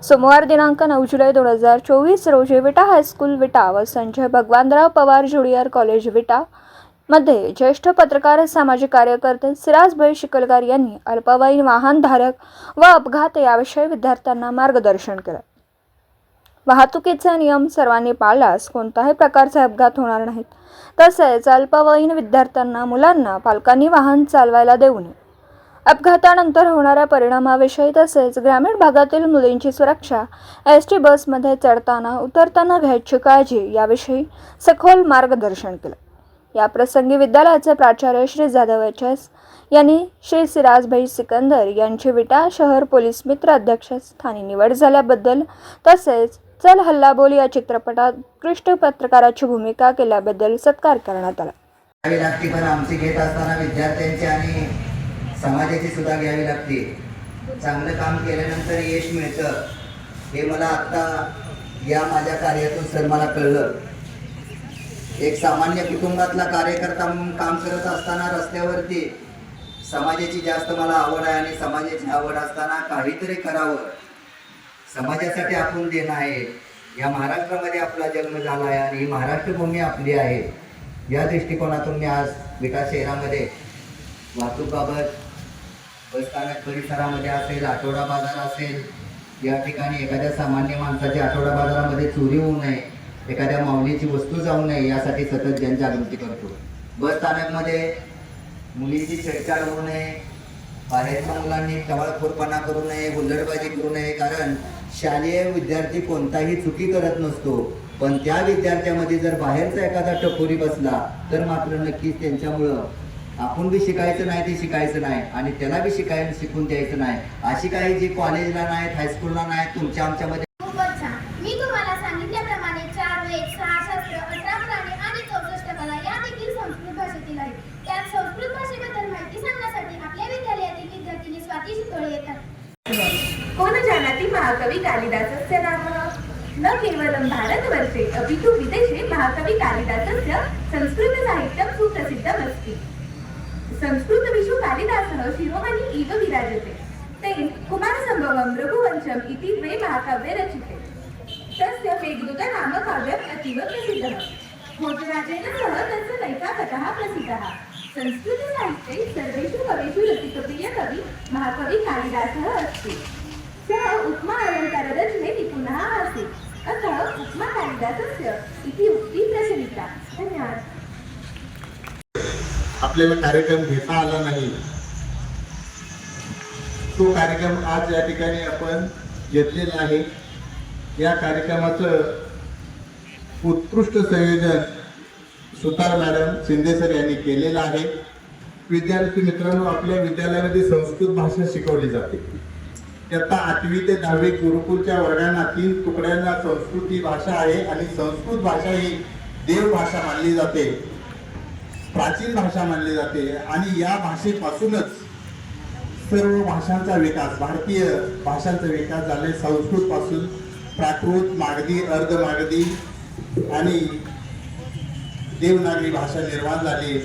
सोमवार दिनांक 9 जुलै 2024 रोजी विटा हायस्कूल विटा व संजय भगवानराव पवार ज्युनियर कॉलेज विटा मध्ये ज्येष्ठ पत्रकार सामाजिक कार्यकर्ते सिराजभाई शिकलकर यांनी अल्पवयीन वाहनधारक व अपघात याविषयी विद्यार्थ्यांना मार्गदर्शन केले। वाहतुकीचे नियम सर्वांनी पाळल्यास कोणत्याही प्रकारचे अपघात होणार नाहीत। तसेच अल्पवयीन विद्यार्थ्यांना मुलांना पालकांनी वाहन चालवायला देऊ नये। अपघातानंतर होणाऱ्या परिणामाविषयी तसेच ग्रामीण भागातील मुलींची सुरक्षा, एसटी बसमध्ये चढताना उतरताना घ्यायची काळजी याविषयी सखोल मार्गदर्शन केले। या प्रसंगी विद्यालयाचे प्राचार्य श्री जाधव एच.एस. यांनी श्री सिराजभाई सिकंदर यांची विटा शहर पोलीस मित्र अध्यक्ष स्थानी निवड झाल्याबद्दल तसेच चल हल्ला बोल या चित्रपटात उत्कृष्ट पत्रकाराची भूमिका केल्याबद्दल सत्कार करण्यात आला। पण आमची घेत असताना विद्यार्थ्यांची आणि समाजाची सुद्धा घ्यावी लागते। चांगलं काम केल्यानंतर यश मिळतं हे मला आता या माझ्या कार्यातून सर मला कळलं। एक सामान्य कुटुंबातला कार्यकर्ता म्हणून काम करत असताना रस्त्यावरती समाजाची जास्त मला आवड आहे आणि समाजाची आवड असताना काहीतरी करावं, समाजासाठी आपण देणं आहे। या महाराष्ट्रामध्ये आपला जन्म झाला आहे आणि ही महाराष्ट्रभूमी आपली आहे। या दृष्टिकोनातून मी आज विटा शहरामध्ये वाहतूकबाबत बसस्थानक परिसरामध्ये असेल, आठवडा बाजार असेल, या ठिकाणी एखाद्या सामान्य माणसाची आठवडा बाजारामध्ये चोरी होऊ नये, एखाद्या माऊलीची वस्तू जाऊ नये यासाठी सतत जनजागृती करतो। बसस्थानकमध्ये मुलींची छेडछाड होऊ नये, बाहेरच्या मुलांनी टवाळखोरपणा करू नये, हुल्लडबाजी करू नये, कारण शालेय विद्यार्थी कोणताही चुकी करत नसतो। पण त्या विद्यार्थ्यामध्ये जर बाहेरचा एखादा टपोरी बसला तर मात्र नक्कीच त्यांच्यामुळं आपण बी शिकायचं नाही, ते शिकायचं नाही आणि त्याला बी शिकून द्यायचं नाही। अशी काही जी कॉलेजला नाहीत, हायस्कूलला नाहीत, तुमच्या आमच्यामध्ये मी तुम्हाला सांगितल्याप्रमाणे 4 वेद, 6 शास्त्र, 18 पुराणे आणि 64 कला या देखील संस्कृत भाषेतील आहेत। त्यात संस्कृत भाषेबद्दल माहिती सांगण्यासाठी आपल्या विद्यालयातील विद्यार्थिनी स्वाती शितोळे येतात। कोण जानाति महाकवी कालिदासस्य नामः न केवलं भारतवर्षे अपितु विदेशे महाकवी कालिदासस्य संस्कृत साहित्यं सुप्रसिद्धमस्ति। संस्कृत विषु कालिदासः शिरोमणि इव विराजते। तेन कुमारसंभवं रघुवंशम् इति 2 महाकाव्ये रचिते। तस्य मेघदूत नाम काव्यम् अतीव प्रसिद्धः। भोजराजेन सह तस्य नैका कथाः प्रसिद्धाः। संस्कृत साहित्ये सर्वेषु कवीषु रसिकप्रिय कवि महाकवी कालिदासः अस्ति। सः उपमा अलङ्काररचने निपुणः आसीत्, अतः उपमा कालिदासस्य इति उक्तिः प्रचलिता। धन्यवाद। आपल्याला कार्यक्रम घेता आला नाही, तो कार्यक्रम आज या ठिकाणी आपण घेतलेला आहे। या कार्यक्रमाचं उत्कृष्ट संयोजन सुतार मॅडम शिंदे सर यांनी केलेलं आहे। विद्यार्थी मित्रांनो, आपल्या विद्यालयामध्ये संस्कृत भाषा शिकवली जाते। त्याचा 8वी ते 10वी गुरुकुलच्या वर्गांना 3 तुकड्यांना संस्कृत ही भाषा आहे आणि संस्कृत भाषा ही देव भाषा मानली जाते, प्राचीन भाषा मानली जाते आणि या भाषेपासूनच सर्व भाषांचा विकास, भारतीय भाषांचा विकास झाले। संस्कृत पासून प्राकृत, मागधी, अर्धमागधी आणि देवनागरी भाषा निर्माण झाली।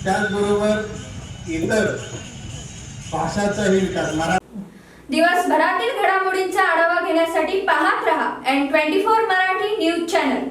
त्याचबरोबर इतर भाषांचाही विकास। दिवसभरातील घडामोडींचा आढावा घेण्यासाठी पाहत रहा N24 मराठी न्यूज चॅनल।